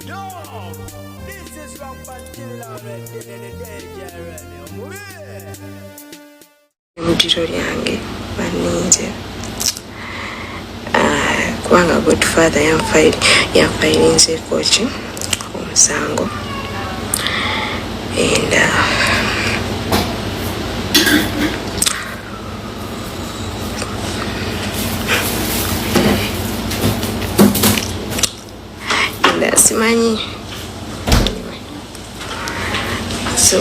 Yo, this is from Pantilla already in the day, Mutitolyange baninze kubanga godfather yanfayirinze kyoky omusango and simanyi so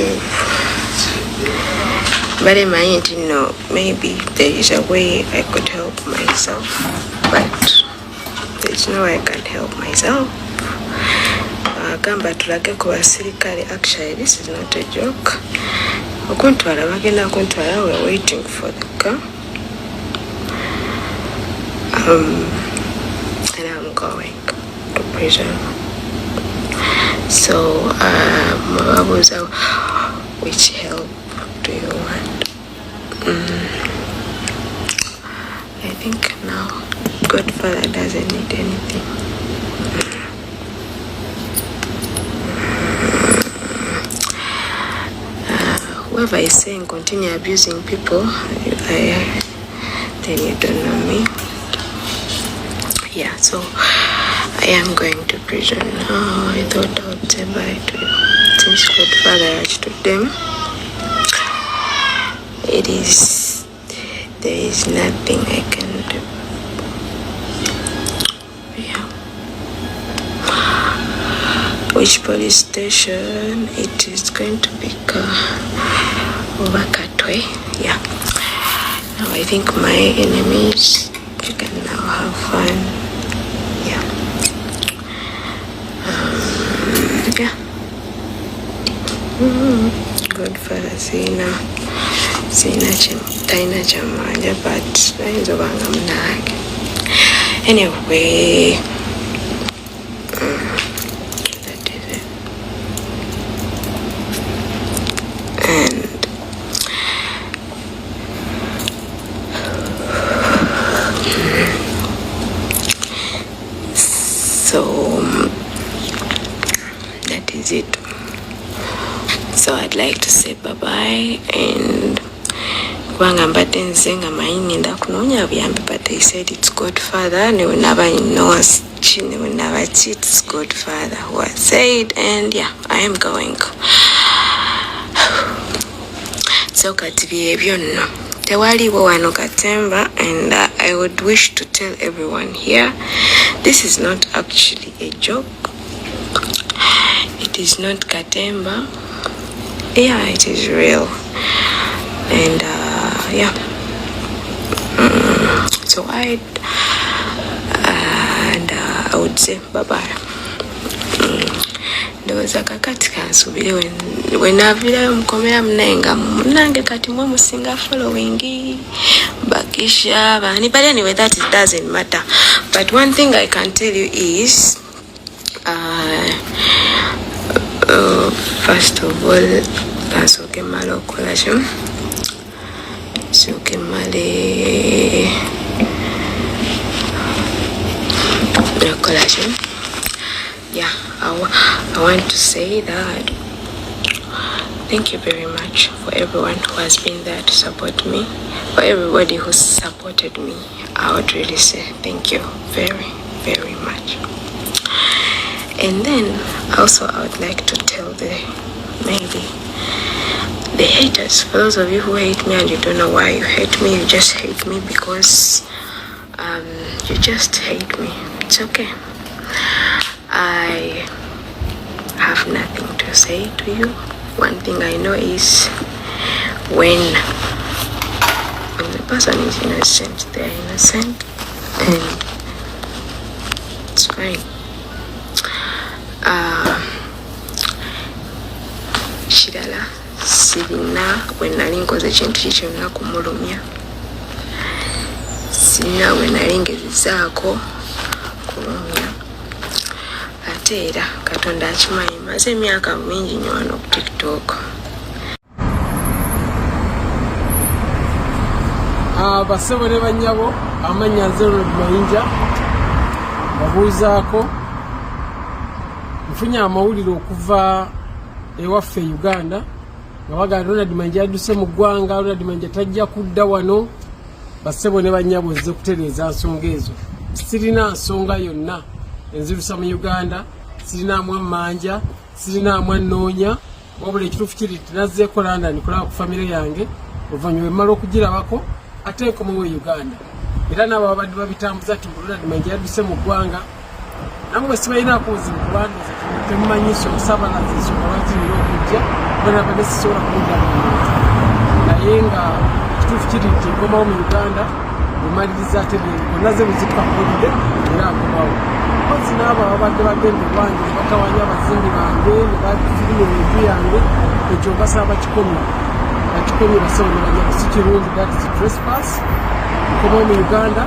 but I might know maybe there is a way I could help myself, but there's no way I can help myself. Gamba tulage ku basirikale, actually this is not a joke. Okuntwala bagenda kuntwala, we're waiting for the car and I'm going to prison. So Mababuza, which help do you want? I think now Godfather doesn't need anything. Whoever is saying continue abusing people, then you don't know me. Yeah, so I am going to prison now. I thought I would say bye to you. Since Godfather to them, there is nothing I can do. Yeah. Which police station? It is going to be Ovakatwe. Yeah. Now I think my enemies, you can now have fun. Yeah. Yeah. Godfather taina chamanja, but naizobanga mnage. Anyway, that is it. And so that is it. So I'd like to say bye-bye, and kubanga mbadde nzenga mayinja kunonya buyambi, but they said it's Godfather. Never know it's Godfather who has said, and yeah, I am going. So kati byebyo nno tewaliwo wano katemba, and I would wish to tell everyone here, this is not actually a joke. It is not katemba. Yeah, it is real. And yeah. So I would say bye-bye. Ndoza kakati kansubire wenavira mukomera mnenga munange kati mwe musinga following bakisha bani, but anyway that doesn't matter. But one thing I can tell you is first of all, kasoke malo collation. So male collation. Yeah, I want to say that thank you very much for everyone who has been there to support me. For everybody who supported me, I would really say thank you very, very much. And then also I would like to tell the haters, for those of you who hate me and you don't know why you hate me, you just hate me because you just hate me. It's okay. I have nothing to say to you. One thing I know is when the person is innocent, they are innocent, and it's fine. Shirala sirina wenali nkoze ekintu kyonna kumulumya, sirina wenali ngezezaako kulumya, ate era Katonda akimanyi maze emyaka mingi nnyo wano ku TikTok. Basebo ne bannyabo amannya Ronald mayinja babuuzaako Nfunye amawulire okuva ewaffe Uganda nga bagamba Ronald Mayinja yadduse mu ggwanga, Ronald Mayinja tajja kudda wano. Bassebo ne bannyabo nze kutereeza nsonga ezo. Sirina nsonga yonna enzirusa mu Uganda, sirinaamu amanja, sirinaamu annoonya, wabula ekituufu kiri tinazzeeko London kulaba ku famire yange oluvannyuma emmala okugirabako ate nkomewo e Uganda. Era n'abo abadde babitambuza nti Ronald Mayinja yadduse mu ggwanga namwe sibalinaako buzibu kubandiza temumanyiso okusabalaza ensonga lwaki era okujja bana badde sisobola kudda mu muntu naye nga ekituufu kiri nti nkomawo mu Uganda bumaliriza ate bonna ze buzitwakolidde era akomawo kozi n'abo ababadde bagende wange ne batawanya abazimbi bange ne bafirima enju yange ekyo basaba bakikomye basaba ne banyako si kirungi, that is trespass. Nkomawo mu Uganda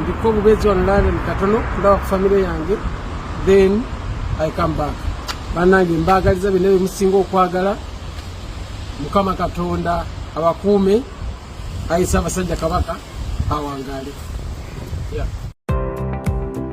ndiko bubezi wano London katono kulaba ku famire yange, then I come back. Banange mbagaliza bino ebimusinga okwagala Mukama Katonda abakuume ayisa abasajja kabaka awangale. Yeah.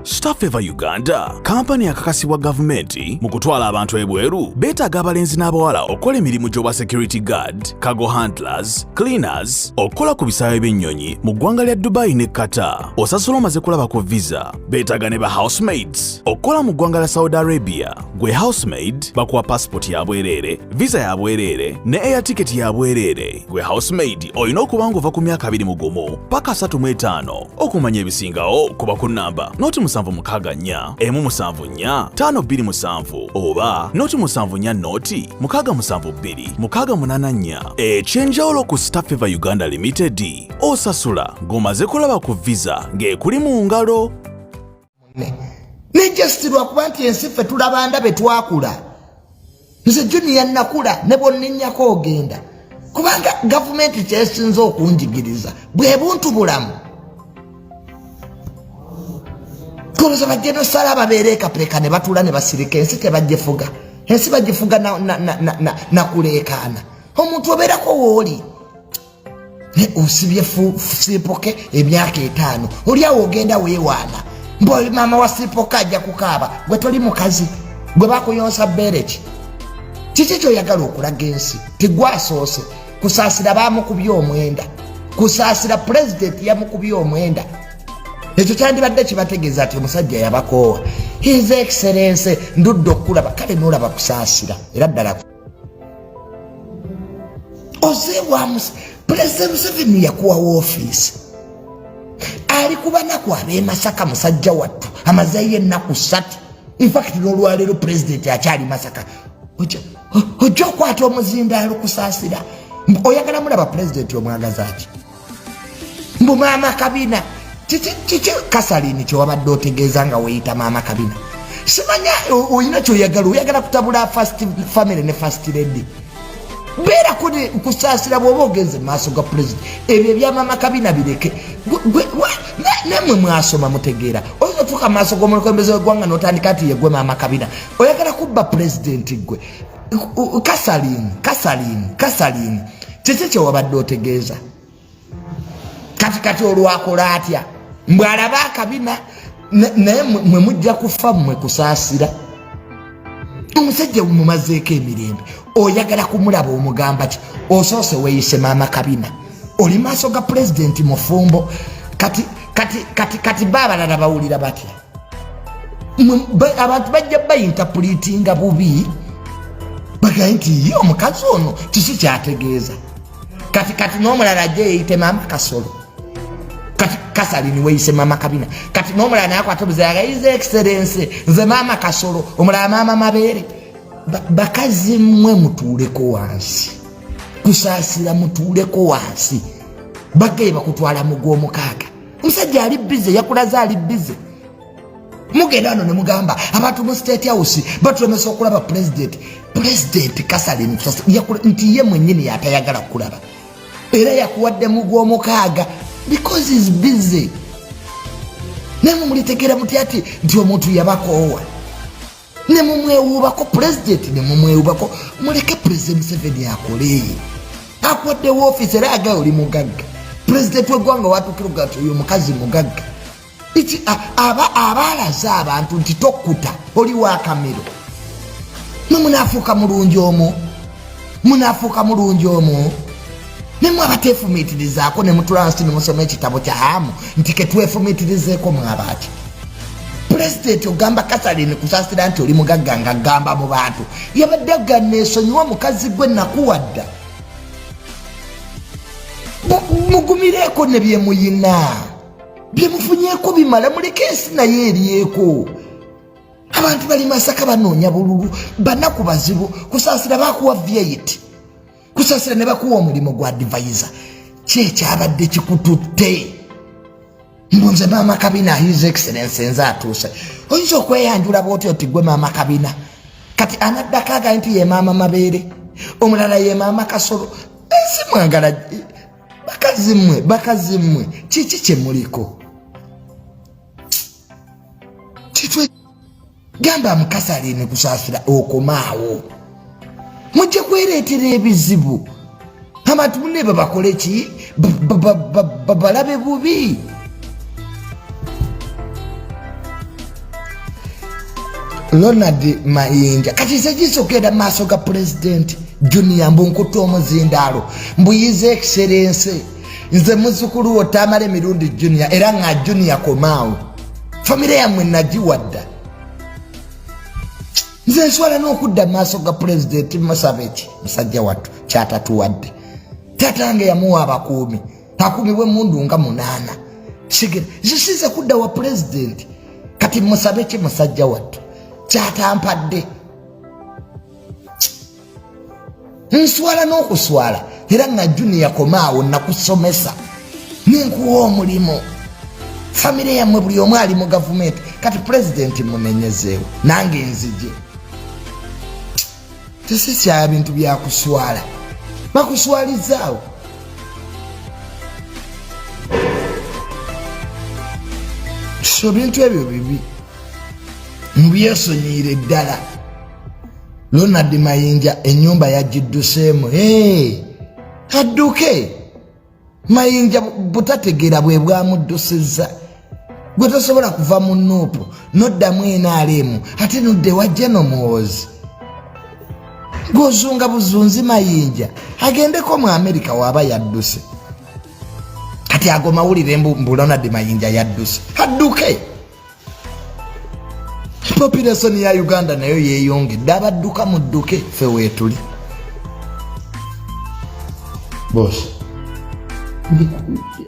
Staff Eva Uganda, kampani akakasibwa gavumenti mu kutwala abantu ebweru, beetaaga abalenzi n'abawala okukola emirimu gy'obwa security guard, cargo handlers, cleaners, okukola ku bisaawe by'ennyonyi mu ggwanga lya Dubai ne Qatar. Osasula omaze kulaba ku visa. Beetaaga ne ba housemaids okukola mu ggwanga lya Saudi Arabia. Gwe housemaid bakuwa passport ya bwereere, visa ya bwereere ne air ticket ya bwereere. Gwe housemaid olina okuba ng'ova ku myaka 21 paka 35 okumanya ebisingawo kuba ku nnamba noti 764 174 527 oba noti 74 noti 672 684. Ekyenjawulo ku Staff Eva Uganda Limited osasula ng'omaze kulaba ku visa ng'ekuli mu ngalo. Nejjasirwa kuba nti ensi ffe tulaba ndabe twakula. Nze Junior nakula ne bonninnyako ogenda. Kubanga gavumenti kyesinza okunjigiriza bwe buntu bulamu. Koloza bajeno sala babeere kapeka ne batula ne basirika ensi tebagifuga. Ensi bagifuga na kuleekaana. Omuntu obeerako wooli. Ne osibye sipoke emyaka 5. Oli awo ogenda weewaana. Mboli mama wa sipoka ajja kukaaba. Gwe toli mukazi. Gwe bakuyonsa bereki. Kiki kyoyagala okulaga ensi? Tigwasoose. Kusasira bamukubye omwenda. Kusasira president yamukubye omwenda. Ekyo kyandibadde kibategeeza ati omusajja yabakoowa. His Excellency ndudde okulaba kale n'olaba kusasira era ddala. Ozeewamusi President Museveni yakuwa woofiisi. Ali kubanaku ab'e Masaka musajja wattu amazeeyo ennaku 3. In fact n'olwaleero president akyali Masaka. Ojja okwata omuzindaalo kusasira. Oyagala mulaba president omwagaza ki? Mbu maama kabina. Chichi kasalini kyowabadde otegeeza nga weeyita maama kabina. Simanya oyina kyoyagala kutabula first family ne first lady. Beera kuli kusasira bw'oba ogenze maaso ga president. Ebyo ebya maama kabina bireke. Nemwe mwasoma mutegeera. Oyina tuka maaso g'omukulembeze w'eggwanga n'otandika ati ye gwe maama kabina. Oyagala kubba president gwe. Kasalini. Chichi kyowabadde otegeeza. Kati olwakola atya. Mbwalaba akabina naye mwe mujja kufa mmwe kusasira. Omusajja mumazeeko emirembe. Oyagala kumulaba omugamba ki? Osoose weeyise maama kabina. Oli maaso ga president mufumbo. Kati baabalala bawulira batya. Abantu bajja bayintapulitinga bubi. Bagaye nti ye omukazi ono kiki kyategeeza. Kati n'omulala ajja yeeyite maama Kasolo. Kasalini weeyise maama kabina. Kati n'omulala naye akwata obuzayaga His Excellency nze maama Kasolo omulala maama mabeere. Bakazi mmwe mutuuleko wansi. Kusasira mutuuleko wansi. Bagaye bakutwala mu gw'omukaaga. Omusajja ali bize yakulaza ali bize. Mugenda wano ne mugamba abantu mu State House batulemesa okulaba President Kasalini nti ye mwennyini yatayagala kulaba. Era yakuwadde mu gw'omukaaga because he's busy. Nemu mulitegeera muti ati nti omuntu yabakoowa. Nemu mwewubako president nemu mwewubako muleke President Museveni akole. Akuwadde woofiisi era agayo oli mugagga. President w'eggwanga watuukiruga ati oyo mukazi mugagga. Abaalaze abantu nti tokkuta oli wa Kamero. munafuuka mulungi omwo munafuuka mulungi omwo nemwe abateefumiitirizaako ne mutulansi ne musoma ekitabo kya hamu nti ketwefumiitirizeeko mwabaki pulezidenti ogamba Kasalini Kusasira nti oli mugagga nga gamba mu bantu yabadde aganneesonyiwa mukazi gwe nakuwadda mugumireeko ne bye muyina bye mufunyeeko bimala muleke ensi naye eryeko abantu bali Masaka banoonya bululu banaku bazibu Kusasira bakuwa vyeit Kusasira ne bakuwa omulimu gwa advisor kyekyabadde kikututte mbunze Maama Kabina His Excellency nze atuuse oyinza okweyanjula bwoti oti gwe Maama Kabina kati anaddako aga nti ye Maama Mabeere omulala ye Maama Kasolo ensi mwagala bakazimmwe kiki kye muliko kitwe gamba Kasalini Kusasira okomaawo mujje kwereetera ebizibu abantu munne bakole ki balabe bubi Ronald mayinja kati sekisokera maaso ga President Junior mbunkutu omuzindaalo mbuyize Excellency nze muzukulu otamale mirundi Junior era nga Junior komaawo famire yammwe nagiwadda nze nswala n'okudda maaso ga President Masabeki musajja wattu kyatatuwadde tatange yamuwa abakuumi akumibwe mundu nga 8 sigera zisize kudda wa President kati Musabeki musajja wattu kyatampadde nswala n'okuswala era nga Junior komaawo nakusomesa nenkuwa omulimu famire yammwe buli omu ali mu gavumenti kati President munenyezeewo nange nzije tesisya bintu byakuswala bakuswalizaawo so bintu ebyo bibi mbyesonyiire ddala Ronald Mayinja ennyumba yagidduseemu adduke Mayinja butategeera bwe bwamuddusizza gwe tosobola kuva mu nuupu noddamu NRM ate nodde wajja n'omuwozi gozunga buzunzi Mayinja agendeko mu Amerika waaba yadduse kati ago mawulire mbu Ronald Mayinja yadduse adduke population ya Uganda nayo yeeyongedde abadduka mudduke ffe weetuli boss